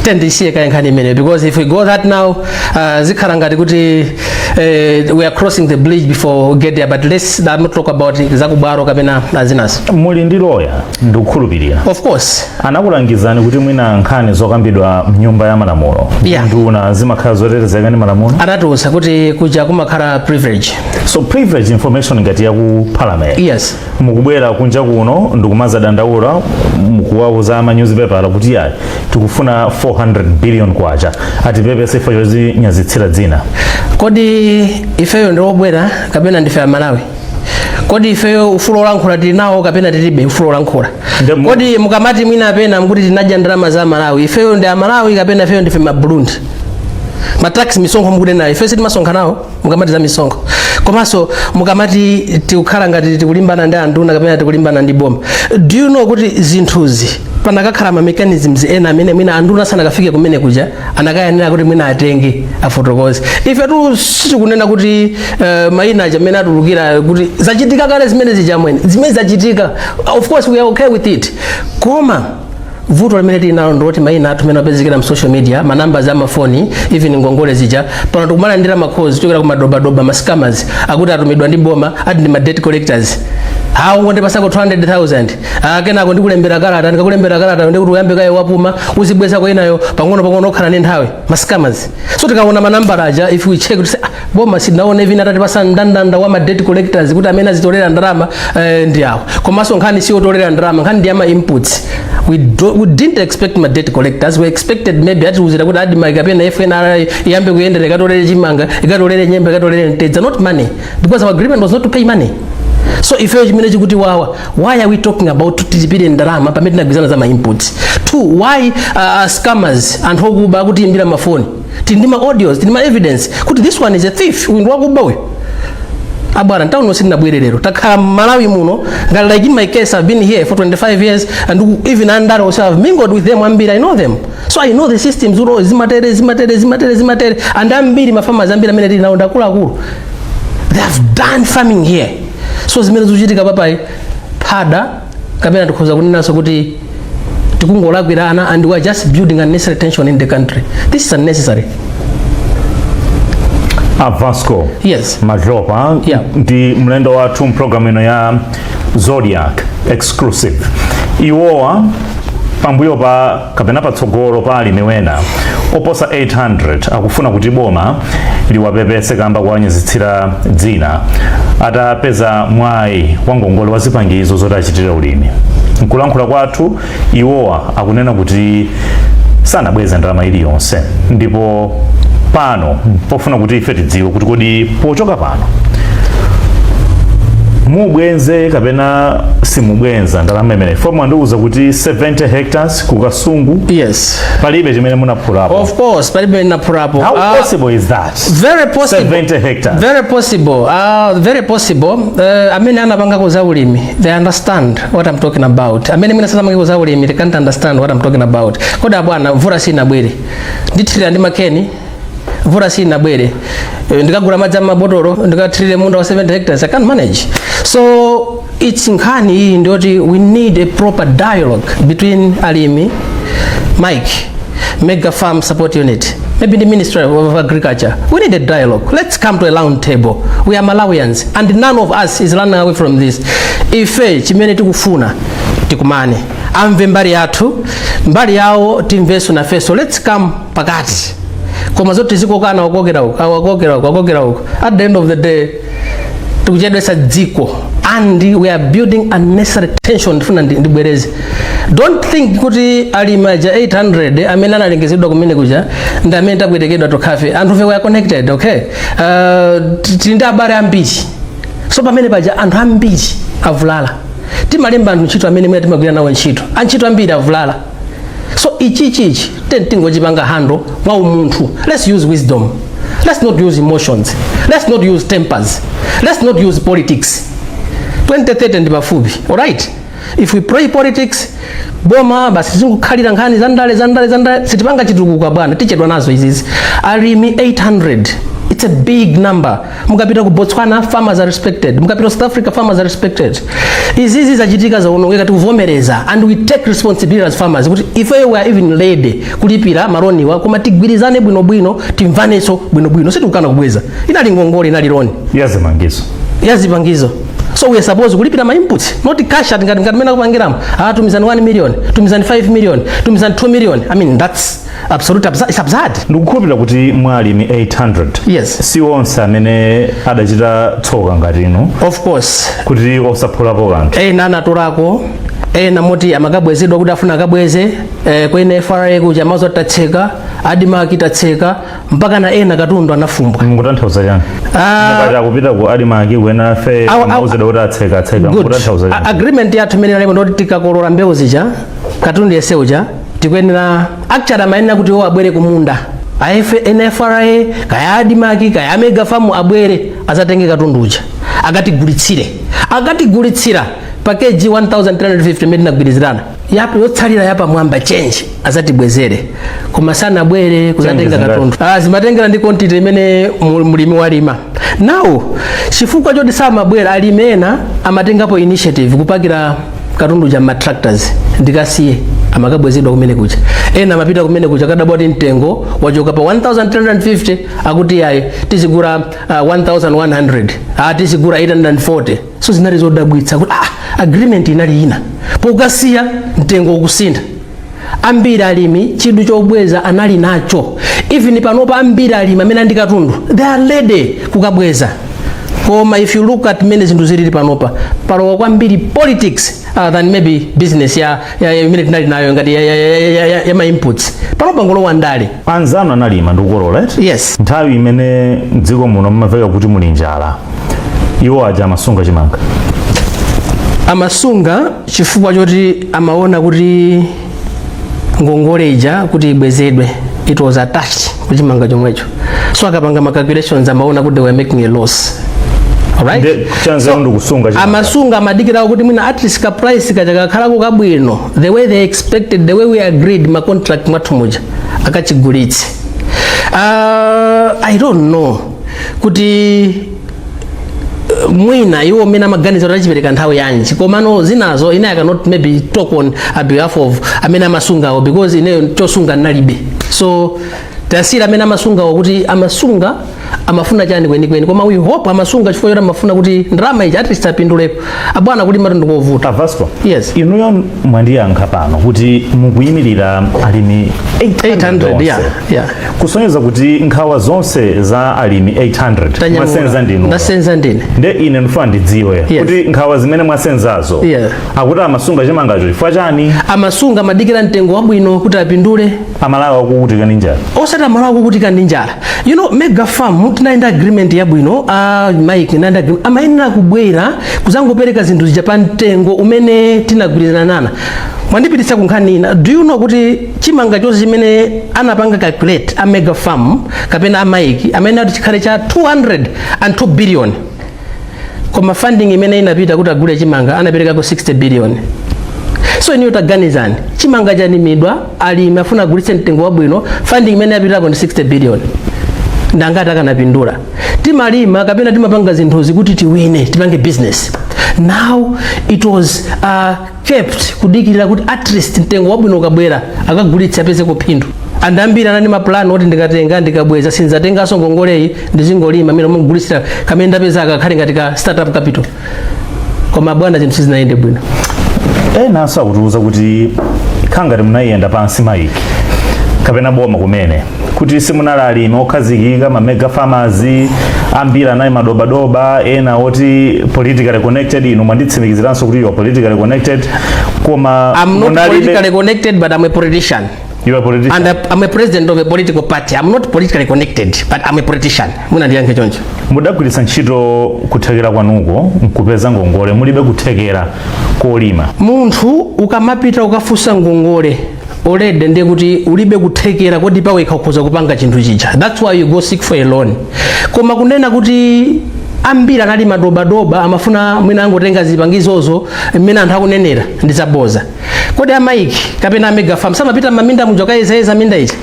tendisiye kaya nkhani imene because if we go that now zikhala ngati kuti we are crossing the bridge before we get there but let's not talk about zakubwalo kapena azinas muli ndi lawyer ndikukhulupirira of course anakulangizani kuti mwina nkhani zokambidwa mnyumba ya malamulo nduna zimakhala zotetezeka ndi malamulo anatiusa kuti kuja kumakhala privilege so privilege information ngati ya ku parliament yes mukubwera kunja kuno ndikumaza dandaula mukuwauza ama newspaper kuti yayi tikufuna 400 billion kwacha atipepese ifo chozinyazitsira dzina kodi ifeyo ndiobwera kapena ndife amalawi kodi ifeyo ufulu olankhula tili nawo kapena tilibe ufulu olankhula kodi mukamati mwina apena mkuti tinadya ndalama za Malawi ifeyo ndi amalawi kapena ifeyo ndife maburundi matax misonkho mukunena ife sitimasonkha nawo mukamati za misonkho komanso mukamati tikukhala ngati tikulimbana ndi anduna kapena tikulimbana ndi boma do you know kuti zinthuzi panakakhala ma mechanisms ena amene mwina anduna sanakafike kumene kuja anakayanira kuti mwina atenge afotokoze ife tu sitikunena kuti maina amene atulukira kuti zachitika kale zimene zimene zachitika of course we are okay with it koma vuto limene tili nalo ndoti maina athu amene apezekera mu social media ma numbers za mafoni even ngongole zija pano tikumana ndira makhozi chokera ku madobadoba ma scammers akuti atumidwa ndi boma ati ndi ma debt collectors hawo ngonde pasako 200,000 kenako ndikulembera kalata ndikakulembera kalata ndikuti uyambe kaye wapuma uzibweza kwa inayo pang'ono okhala ndi nthawi ma scammers so tikaona ma number aja if we check to say boma sinaone even atati pasa ndandanda wa ma debt collectors kuti amene azitolera ndalama ndi awo komanso nkhani si otolera ndalama nkhani ndi ama inputs we didn't expect my debt collectors we expected maybe ati uzira kuti adi kapena FNR iyambe kuyendera ikatolere chimanga ikatolere nyembe ikatolere ntedza not money because our agreement was not to pay money so if you chimene chikuti wawa why are we talking about tizipire ndalama pamene tinagwizana za ma inputs two why scammers and hokuba kuti imbira mafoni tindima audios tindima evidence kuti this one is a thief windu wakuba uyu abwana ntauno sinabwererero takhala Malawi muno like in my case I've been here for 25 years and even under also I've mingled with them ambiri I know them so I know the systems zimatere and ambiri mafarmers ambiri amene tili nawo ndakulu they have done farming here so zimene zikuchitika papai phada kapena tikhoza kunenaso kuti tikungolakwirana and we are just building unnecessary tension in the country. This is unnecessary. Vasco. Yes. Mazopa. Yeah. Ndi mlendo watu program ino ya Zodiac exclusive. Iwowa pambuyo pa kapena patsogolo pali miwena oposa 800 akufuna kuti boma liwapepese kamba kuwanyezitsira dzina atapeza mwayi wa ngongole wa zipangizo zoti achitire ulimi. Nkulankhula kwathu iwowa akunena kuti sanabweza ndalama iliyonse ndipo pano pofuna kuti ife tidziwe kuti kodi pochoka pano mubwenze kapena simubwenza ndalama imene fomu andiuza kuti 70 hectares ku Kasungu. Yes. Palibe chimene munaphulapo. Of course, palibe naphulapo. How possible is that? Very possible. 70 hectares. Very possible. Very possible. Amene anapanga kuza ulimi, they understand what I'm talking about. Amene mwina sasa kuza ulimi, they can't understand what I'm talking about. Koda bwana mvura sina bwere. Ndithirira ndi makeni. Mvura sina bwere. Ndikagula madzi amabotolo, ndikathirire munda wa 70 hectares. I can't manage. So it's nkhani hii ndoti we need a proper dialogue between alimi, Mike, Mega Farm Support Unit, maybe the Ministry of Agriculture. We need a dialogue. Let's come to a round table. We are Malawians and none of us is running away from this. Ife chimene tikufuna tikumane. Amve mbali yathu, mbali yawo timveso na feso. Let's come pakati. Koma zote ziko kana wakokera huko. At the end of the day, tukujadesa dziko and we are building unnecessary tension funa ndibwereze. Don't think kuti alimaja 800 amene analengezedwa kumene kuja ndi amene tabwerekedwa to cafe and we are connected, okay? Tinda abale ambiri so pamene paja anthu ambiri avulala timalemba anthu ntchito amene mwina timagwira nawo ntchito ambiri avulala so ichi tingochipanga hando mwa umunthu. Let's use wisdom. Let's not use emotions. Let's not use tempers. Let's not use politics. 2030 ndi pafupi. All right? If we play politics, boma basi zingukhalira nkhani zandale sitipanga chitukuka bwana tichedwa nazo izizi. Alimi 800. It's a big number. Mukapita ku Botswana farmers are respected. Mukapita South Africa farmers are respected. Izizi zachitika zaonongeka tikuvomereza and we take responsibility as farmers. Kuti if we were even ready kulipira maroni wa koma tigwirizane bwino timvaneso bwino sitikukana kubweza. Inali ngongole inali loni. Yazipangizo. So we are supposed kulipira ma inputs, not cash at ngati mena kupangiramo. Tumizani 1 million, tumizani 5 million, tumizani 2 million. I mean that's absolute it's absurd. Ndikukhulupirira kuti mwalimi 800. Yes. Si onse amene adachita tsoka ngati ino. Of course. Kuti osaphulapo kanthu. Nana torako. Na moti amakabwezedwa kuti afuna akabweze kwene FRA kuja mazo tatseka adima akitatseka mpaka na ena katundu anafumbwa. Mukutanthauza chani? Ngati akupita ku adima akiwena fe mauzeda kuti atseka mukutanthauza chani? Agreement yathu imene lemo ndoti tikakolola mbewu zija katundu yese uja tikwenera actually amayenera kuti wo abwere kumunda. NFRA kaya adimaki kaya Mega Farm abwere azatenge katundu uja akatigulitsira package 1350 medina gwirizirana yapo yotsalira yapa mwamba change azatibwezere koma sana bwere kuzatenga katundu zimatengera ndi quantity imene mulimi walima. Now chifukwa choti sama bwera alimena amatengapo initiative kupakira katundu ja tractors ndikasiye amakabwezedwa kumene kuja ena mapita kumene kuja kadaboti mtengo wachoka pa 1350 akuti yayi tizigura 1100 tizigura 840 so zinali zodabwitsa kuti agreement inali ina pokasiya mtengo ukusintha. Ambiri alimi chidu chobweza anali nacho even panopa ambiri alimi amene ndi katundu they are ready kukabweza koma if you look at many zinthu zilili panopa palowa kwambiri politics than maybe business ya imene tinali nayo ngati ya ma inputs panopa ngolowa ndale anzano analima ndikukolola right? Yes. Nthawi imene dziko muno mmaveka kuti muli njala iwo aja amasunga chimanga amasunga chifukwa choti amaona kuti ngongole ija kuti ibwezedwe it was attached kuchimanga chomwecho so akapanga ma calculations amaona kuti they were making a loss. alright chanzo ndo kusunga amasunga amadikira kuti mwina at least ka price kachakakhala kabwino the way they expected, the way we agreed ma contract mwathu muja akachigulitse. I don't know kuti mwina iwo mena maganizo tachipereka nthawi yanji komano zinazo ine I cannot maybe talk on behalf of amene amasungawo because ine chosunga nalibe, so tasira amene amasungawo kuti amasunga amafuna chani kwenikweni koma we hope amasunga chifukwa yoti amafuna kuti ndalama iji at least apindulepo abwana kuti matundu kovuta. Vasco, yes, inuyo mwandiyankha pano kuti mukuyimirira alimi 800 yeah. kusonyeza kuti nkhawa zonse za alimi 800 mwasenza ndinu ndasenza ndine nde ine ndifuna ndidziwe kuti nkhawa zimene mwasenzazo akuti amasunga chimangacho chifukwa chani? Amasunga madikira mtengo wabwino kuti apindule, amalawa kukutika ndi njala osati amalawa kukutika ndi njala. You know, mega farm tinaenda agreement yabwino Mike naenda agreement amayenera kubwera kuzangopereka zinthu zija pa mtengo umene tinagwirizana nana. Mwandipitisa kunkhanina, do you know kuti chimanga chonse chimene anapanga calculate a mega farm kapena a Mike amene ati chikhale cha 202 billion koma funding imene inapita kuti agule chimanga anapereka ko 60 billion. So iniyo taganizani chimanga chanimidwa alimi afuna agulitse mtengo wabwino, funding imene yapita ko ndi 60 billion ndangati akanapindula. Timalima kapena timapanga zinthuzi kuti tiwine tipange business. Now it was kept kudikirira kuti at least mtengo wabwino ukabwera akagulitsa apeze kuphindu. Andambira nani maplan oti ndikatenga ndikabweza sinzatenganso ngongoleyi ndizingolima mimi nomugulitsira kamene ndapeza akakhale ngati ka startup capital. Koma bwana zinthu sizinaende bwino. Naso akutiuza kuti khangati munayenda pansi Mike kapena boma kumene kuti simunali alimi okhazikika ma mega farmers ambira nayi madobadoba ena oti politically connected. Inu mwanditsimikiziranso kuti you are politically connected koma I'm not politically connected but I'm a politician. You are a politician? And I'm a president of a political party. I'm not politically connected but I'm a politician. Muna ndiyankhe choncho. Mudagwiritsa ntchito kuthekera kwanuko nkupeza ngongole mulibe kuthekera kolima. Munthu ukamapita ukafusa ngongole olede ndiye kuti ulibe kuthekera kuti pawekha ukhoza kupanga chinthu chija. That's why you go seek for a loan. Koma kunena kuti ambira nali madobadoba amafuna mwina angotenga zipangizozo mmene anthu akunenera ndizaboza. Kodi Mike kapena mega farm samapita maminda muja kaizaiza minda ichi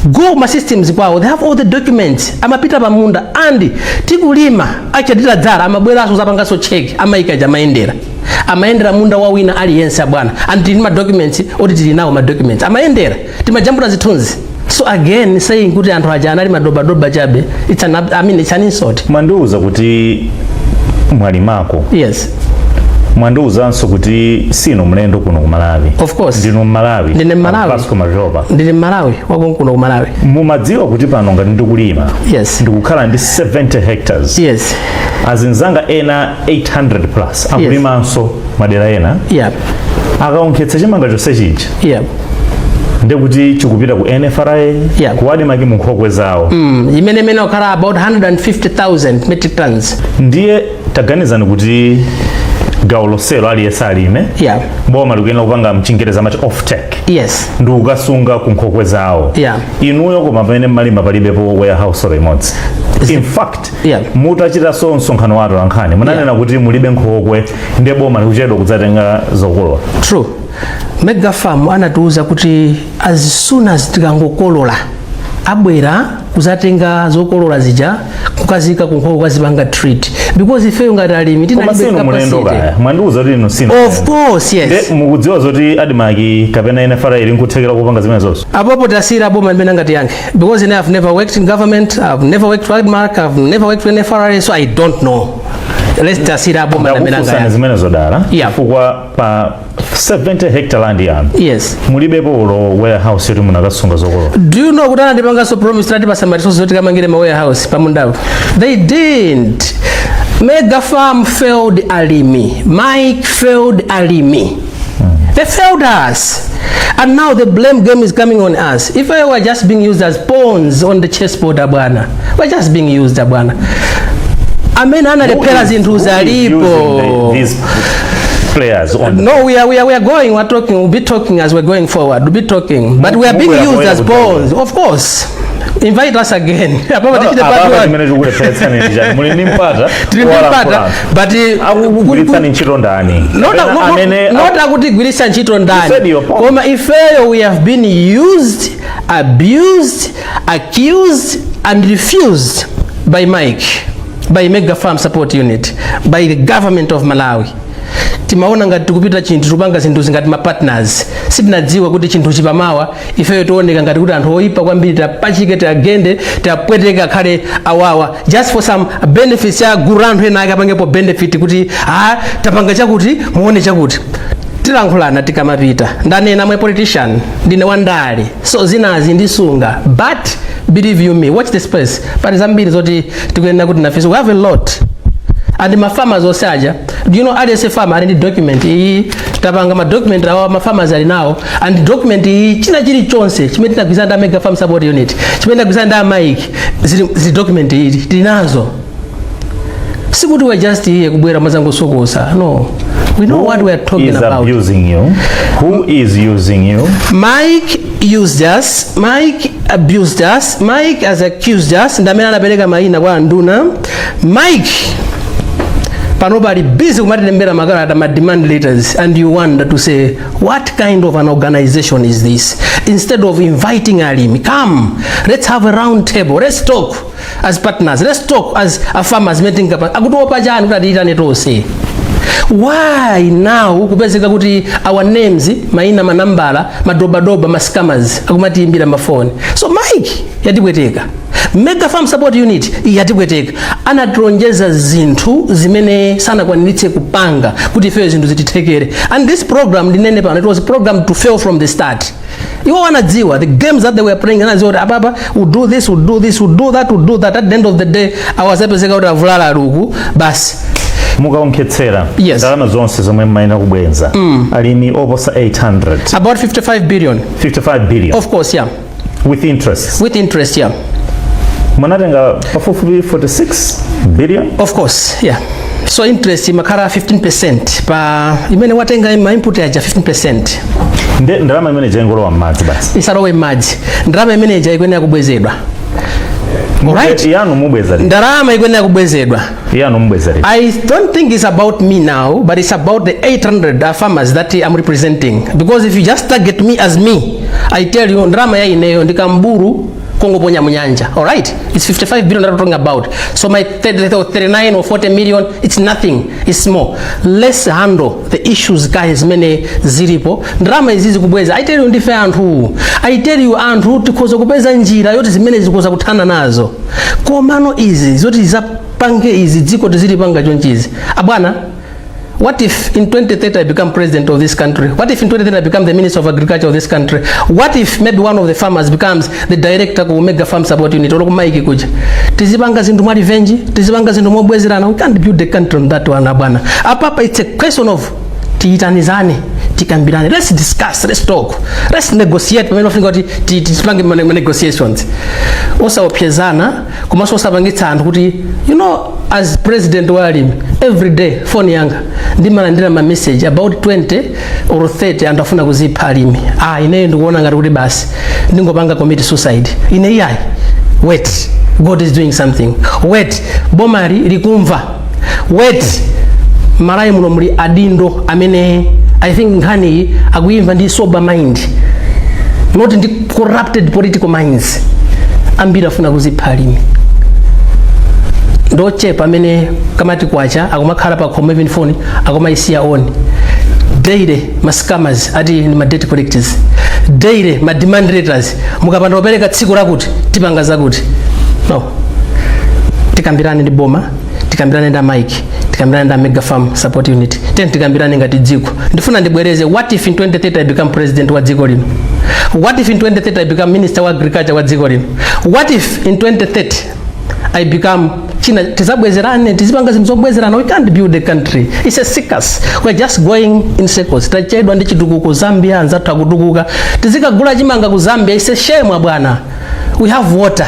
go ma systems kwawo, they have all the documents. Amapita pamunda and tikulima achadira dzala amabweraso zapangaso check Mike aja amaendera munda wa wina aliyense bwana and tili ma documents oti tili nawo ma documents amaendera timajambula zithunzi. So again saying kuti anthu aja anali madobadoba chabe it's an insult. Mwandiuza kuti mwalimako. Yes. Mwandiuzanso kuti sino mlendo kuno ku Malawi. Of course. Ndino Malawi. Ndine Malawi. Vasco Mazoba. Ndine Malawi wako kuno ku Malawi. Mumadziwa kuti pano ngati ndikulima. Yes. Ndikukhala ndi 70 hectares. Yes. Azinzanga ena 800 plus. Akulimanso madera ena. Yeah. Akaonkhetsa chimanga chonse chija. Yeah. Ndekuti chikupita ku NFRA kuwadi maki munkhokwe zawo. Imene okhala about 150,000 metric tons. Ndiye taganizani kuti gawo loselo aliyesa alime boma likuyenera kupanga mchingereza mati off take. Yes. Ndi ukasunga ku nkhokwe zawo. Inuyo koma pamene mmalima palibepo warehouse imodzi. In fact mutachita msonkhano wa atolankhani munanena kuti mulibe nkhokwe ndiye boma likuchedwa kudzatenga zokolola. True. Mega farm anatiuza kuti as soon as tikangokolola abwera kuzatenga zokolola zija kukazika kunkhoko kwazipanga treat because ifeyo ngati alimi tinalibe capacity. Mwandiuza kuti inu sino. Of course, yes. Mukudziwa zoti adimaki kapena NFRA ili nkuthekera kupanga zimene zonse. Apopo tasira boma limene ngati yange because I've never worked in government, I've never worked for Admark, I've never worked for NFRA, so I don't know. Let's tasira boma limene ngati yange. Zimene zodala. Chifukwa pa 70 hectare land yanu. Yes. Mulibepo warehouse yoti munakasunga zokolola. Do you know kuti anandipanga so promise that pasamariso zoti kamangire ma warehouse pamundawo? They didn't. Mega farm failed alimi. Mike failed alimi. They failed us. And now the blame game is coming on us. If I were just being used as pawns on the chessboard abwana. We're just being used abwana. Amena analepera zinthu zalipo. Players on no, we are going, we'll be talking as we're going forward, we'll be talking, but we are being used as pawns, of course. invite us again. Apapa timene tikulepetsa njani muli nimpata but akugwiritsa ntchito ndani not akuti gwirisa ntchito ndani koma ifeyo we have been used, abused, accused and refused by Mike, by Mega Farm Support Unit, by the government of Malawi. Timaona ngati tikupita chinthu tupanga zinthu zingati ma partners sitinadziwa kuti chinthu chipamawa ifeyo tooneka ngati kuti anthu oyipa kwambiri tapachike tiagende tapweteka khale awawa just for some benefits ya guru anthu ena akapangepo benefit kuti tapanga chakuti muone chakuti tilankhulana tikamapita ndanena mwe politician ndine wandale so zinazi ndisunga but believe you me, watch the space. But zambiri zoti tikuenda kuti nafisi we have a lot. And my farmers osaja, do you know as a farmer any document tapanga ma document awa ma farmers ali now and document china chili chonse chimetina kuzanda Mega Farm Support Unit chimetina kuzanda Mike zi document tinazo sikuti we just here kubwera mazango sokosa no. We know what we are talking about. Who is abusing you? Who is using you? Mike used us. Mike abused us. Mike has accused us. Ndamena anapeleka maina kwa nduna. Mike panobali busy kumatembera magara at my demand letters and you wonder to say what kind of an organization is this? Instead of inviting Alimi, come, let's have a round table, let's talk as partners, let's talk as a farmers meeting. Akutopa jani kutadita netose. Why now kupezeka kuti our names maina manambala madoba mascammers akumati imbira mafoni. So Mike yatibweteka. Mega Farm Support Unit yatibweteka. Anatronjeza zinthu zimene sana kwanitse kupanga kuti ifeyo zinthu zititekere. And this program dinene pano, it was a program to fail from the start. Iwo wanadziwa the games that they were playing anaziwa ababa would do this, would do this, would do that, would do that. At the end of the day awasepezeka kuti avulala ruku basi mukaonkhetsera yes. Ndalama zonse zomwe maina kubwenza alimi oposa 800 about 55 billion. 55 billion of course, yeah, with interest, yeah. Mwanatenga pafupi 46 billion of course, yeah. So interest makara 15% pa imene watenga ma input yaja 15%. Ndalama imene jengolo madzi basi isalowe madzi ndalama imene ikwenera kubwezedwa. Right? Ndarama ikwenera kubwezedwa. I don't think it's about me now, but it's about the 800 farmers that I'm representing. Because if you just target me as me, I tell you, ndarama ya ineyo ndikamburu Kongo ponya munyanja. All right? It's 55 billion that we're talking about. So my 39 or 40 million, it's nothing. It's small. Let's handle the issues guys mene zilipo. Ndrama izizi kubweza. I tell you ndife anthu. I tell you anthu tikoza kubweza njira yote zimene zikoza kutana nazo. Komano izi zote zapange izi dziko tizilipanga chonchizi. Abwana, what if in 2030 I become president of this country? What if in 2030 I become the minister of agriculture of this country? What if maybe one of the farmers becomes the director of Mega Farm Support Unit? Olokumaiki kuja. Tizibanga zindu mwa revenge, tizibanga zindu mwa bwezirana. We can't build the country on that one, abana. Apapa, it's a question of tiitanizane, tikambirane. Let's discuss, let's talk. Let's negotiate. Mwen ofinga oti tipange negotiations. Osa opiezana, kumaso osa bangita andu kuti, you know, as president Walim, every day, phone yanga, ndima ndina ma message about 20 or 30 and afuna kuzipa alimi. Ine ndu kuona ngati kuti basi, ndingo panga commit suicide. Ine yai, wait, God is doing something. Wait, bomari likumva. Wait, marai muno muli adindo amene I think ngani akuimva ndi sober mind, not ndi corrupted political minds. Ambira afuna kuzipa alimi. Ndo chepa amene kamati kwacha akumakhala pa mobile phone akumaisiya on daily ma scammers ati ni ma debt collectors daily ma demand letters mukapanda opereka tsiku lakuti tipanga zakuti no tikambirane ndi boma tikambirane nda Mike tikambirane nda Mega Farm Support Unit tikambirane ngati dziko ndifuna ndibwereze what if in 2030 I become president wa dziko lino, what if in 2030 I become minister wa agriculture wa dziko lino, what if in 2030 I become china tizabwezerane tizipanga zimzobwezerana. We can't build the country. It's a circus. We're just going in circles. Tachedwa ndi chituku ku Zambia anza takudukuka tizikagula chimanga ku Zambia. It's a shame bwana. We have water,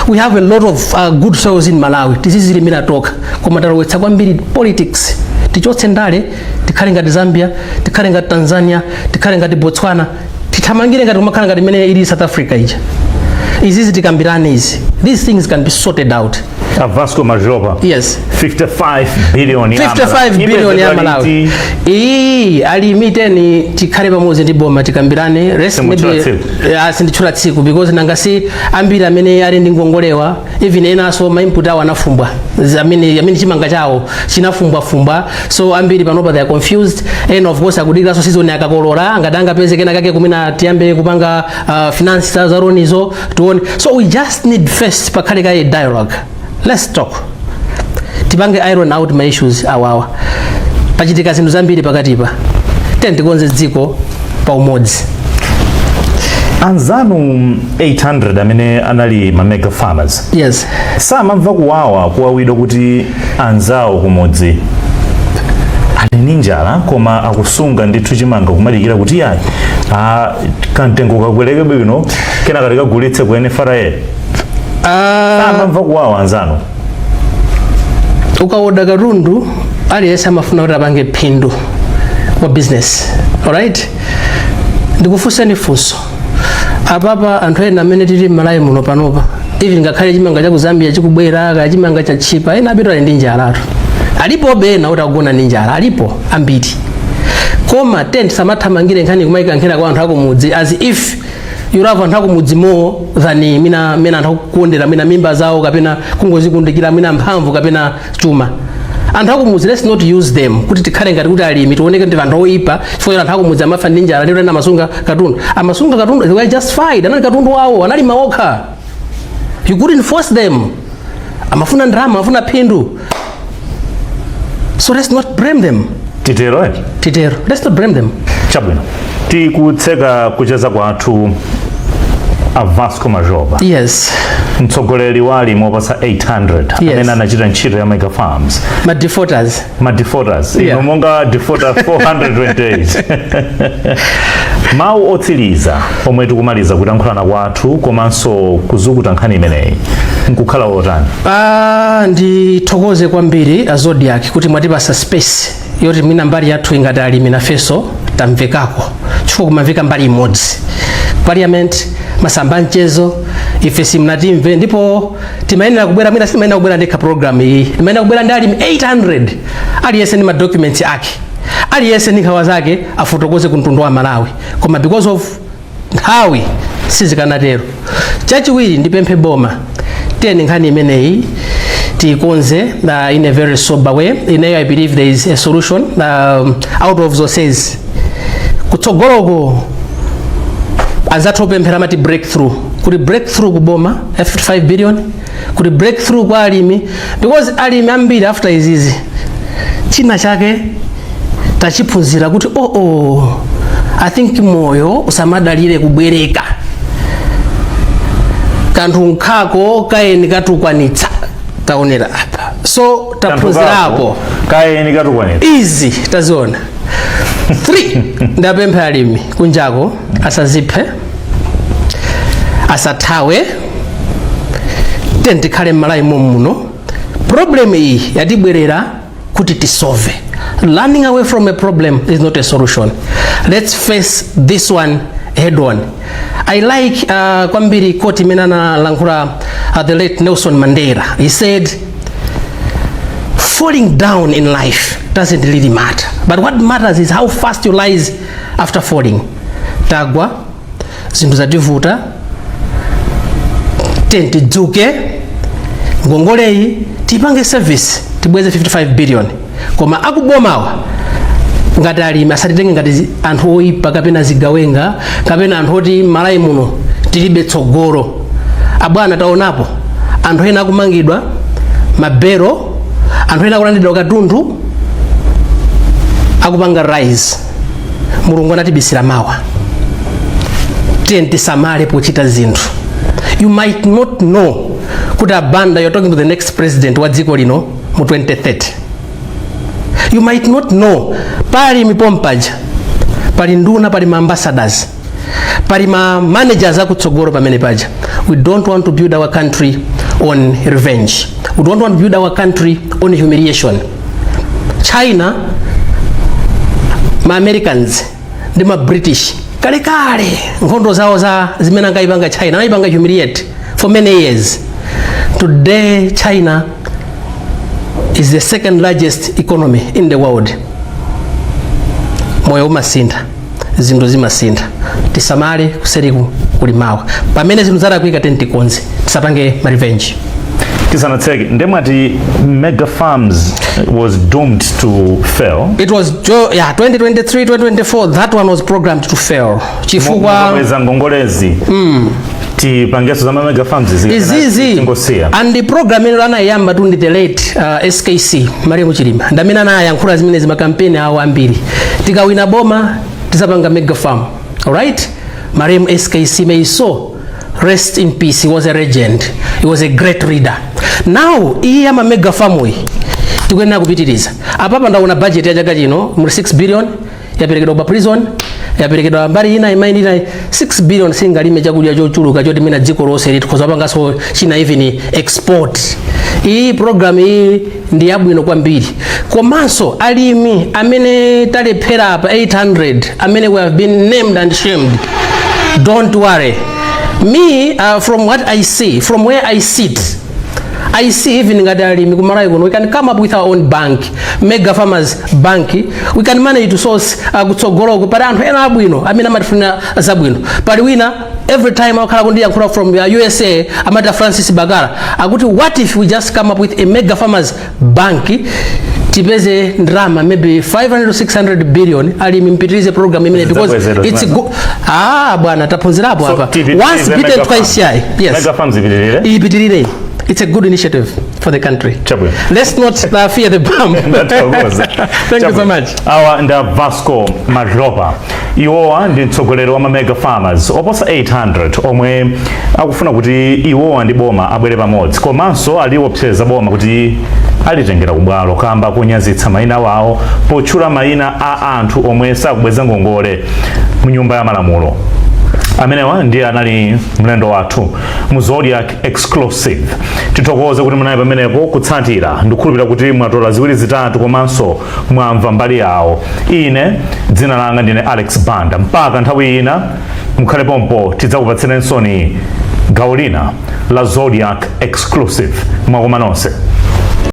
we have a lot of good soils in Malawi. Tizizilimira toka komataro wetsa kwambiri politics tichotse ndale tikhale ngati Zambia, tikhale ngati Tanzania, tikhale ngati Botswana, titamangire ngati kumakhala ngati mene ili South Africa ija. izizi tikambirane izi, these things can be sorted out. Vasco Mazopa, yes, 55 billion 55 billion ya Malawi. Alimite ni tikhale pamodzi ndi boma tikambirane, rest maybe sindichula tsiku because nangasi ambiri amene ali ndi ngongolewa, even ena so ma input awo anafumbwa, amene chimanga chawo chinafumbwa, so ambiri panopa they are confused, and of course akudikira so season yakakolola ngadanga peze kena kake kumina tiyambe kupanga finance za ronizo tuone. So we just need first pakhale ka dialogue. Let's talk. Tipange iron out my issues awawa. Pachitika zinthu zambiri pakatipa. Tikonze dziko pa umodzi. Anzanu 800 amene anali ma mega farmers. Yes. Samamva kuwawa kuwawidwa kuti anzawo kumodzi ali ndi njala koma akusunga ndithu chimanga kumalikira kuti yayi kantengo kakwereke bwino kena katikagulitse ku NFRA. Samamva kuwawa anzanu. Ukaoda katundu aliyese amafuna kuti apange phindu kwa business. Alright? Ndikufunseni funso. Apapa anthu ena amene tili m'Malawi muno panopa, even ngakhale chimanga cha ku Zambia chikubwera ka chimanga cha chipa, ena abitu ali ndi njala. Alipo bena kuti akugona ndi njala, alipo ambiri. Koma tent samathamangire nkhani kumayikankhira kwa anthu akumudzi as if you have anthu akumudzi more than mina anthu akukondera mina mimba zawo kapena kungozikundikira mina mphamvu kapena chuma. Anthu akumudzi, let's not use them kuti tikhale ngati kuti alimi tioneke ndi anthu oyipa chifukwa anthu akumudzi amafa ndi njala lero ena amasunga katundu. Amasunga katundu, they were justified, anali katundu wawo, analima okha. You couldn't force them. Amafuna ndrama, amafuna phindu. So let's not blame them. Titero. Let's not blame them. Chabwino. Tikutseka kucheza kwathu a Vasco Mazopa. Yes. Mtsogoleri wali mopasa 800. Yes. Amene anachita ntchito ya mega farms. Ma defaulters. Ino monga defaulter 428. Mau otsiriza omwe tikumaliza kutankhulana kwathu komanso kuzukuta nkhani imeneyi nkukhala otani. Ndithokoze kwambiri a Zodiac kuti mwatipasa space yoti mina mbali yathu ingati alimi nafenso tamvekako chifukwa kumamveka mbali imodzi. Parliament, masamba mchezo, ife simnatimve ndipo timayenera kubwera, mina simayenera kubwera ndekha program iyi, timayenera kubwera ndi alimi 800 aliyese ndi ma documents ake, aliyese ndi nkhawa zake afotokoze ku mtundu wa Malawi, koma because of nthawi sizikanatero. Chachiwiri ndipemphe boma tiyeni nkhani imeneyi tikonze in a very sober way. Ineyo I believe there is a solution out of those says kutsogoloko azathu pemphera mati breakthrough, kuti breakthrough kuboma 55 billion, kuti breakthrough kwa alimi because alimi ambiri after izizi china chake tachiphunzira kuti I think moyo usamadalire kubwereka kanthu nkhako kaeni katukwanitsa taonera apa, so taphunzirapo kaeni katukwanitsa easy taziona. 3 ndapempha alimi kunjako asaziphe, asathawe, tikhale m'Malawi muno. Problem iyi yatibwerera kuti tisolve. Running away from a problem is not a solution. Let's face this one head on. I like kwambiri quote imene analankhula the late Nelson Mandela. He said, falling down in life doesn't really matter, but what matters is how fast you rise after falling. Tagwa zinthu zativuta tidzuke, ngongoleyi tipange service, tibweze 55 billion, koma akubomawa ngati alimi asatitenge ngati anthu oyipa kapena zigawenga kapena anthu oti Malawi muno tilibe tsogolo. Abwana taonapo anthu ena akumangidwa mabero, anthu ena akulandidwa katundu akupanga rise. Mulungu anatibisira mawa, tisamale pochita zinthu. You might not know kuti abanda you're talking to the next president wa dziko lino mu 2030. You might not know pali mipompaja, pali nduna, pali ma ambassadors, pali ma managers akutsogolo pamene paja. We don't want to build our country on revenge. We don't want to build our country on humiliation. China, ma Americans, ndi ma British kale nkhondo zawo za zimene ankaipanga China anayipanga humiliate for many years. Today China is the second largest economy in the world. Moyo umasinda, zinthu zimasinda, tisamale kuseriku kulimawa pamene zinthu zadakwika tentikonze tisapange ma revenge. Tisanatseke ndemati mega farms was doomed to fail. It was 2023 2024 that one was programmed to fail chifukwa weza ngongolezi tipangeso za mega farms izizi and the program ino anayamba tu ndi the late SKC Mariam Chilima ndamene anayankhula zimene zimakampeni awo ambiri tikawina boma tisapanga mega farm. Alright, Mariam SKC may so rest in peace. He was a legend, he was a great reader. Now iyi ama mega farm we tikuyenera kupitiriza apapa ndaona budget ya chaka chino mu 6 billion yaperekedwa pa prison, yaperekedwa mbali ina imaini ina 6 billion singalime chakudya chochuluka choti mina dziko lonse litikoza pangaso China even export. Iyi program iyi ndi yabwino kwambiri komanso alimi amene talephera apa 800 amene we have been named and shamed. Don't worry, me from what I see, from where I sit, I see even ngati alimi kumalawi kuno we can come up with our own bank, mega farmers bank. We can manage to source kutsogoloko pali anthu ena abwino amene amatifuna zabwino pali wina every time akhala kundiyankhula from USA amata Francis Bagara akuti what if we just come up with a mega farmers bank tipeze ndrama maybe 500 to 600 billion alimi mpitirize program imene because it's good. Bwana taphunzirapo hapa once bitten twice shy. Yes, mega farms ipitirire. It's a good initiative for the country. Chabwe. Let's not fear the bomb. Thank you so much. Awa nda Vasco Mazopa. Iwowa ndi mtsogoleri wa mega farmers oposa 800 omwe akufuna kuti iwowa ndi boma abwere pamodzi komanso aliwopseza boma kuti alitengera kubwalo kamba kunyazitsa mayina wawo potchula mayina a anthu omwe sakubweza ngongole mu nyumba ya malamulo. Amenewa ndiye anali mlendo wathu mu Zodiac Exclusive. Titokoze kuti munayi pamenepo kutsatira ndikukhulupirira kuti mwatola ziwiri zitatu komanso mwamva mbali yawo. Ine dzina langa ndine Alex Banda. Mpaka nthawi ina mukhale pompo tidzakupatsirenso gawo lina la Zodiac Exclusive. Mwakoma nonse.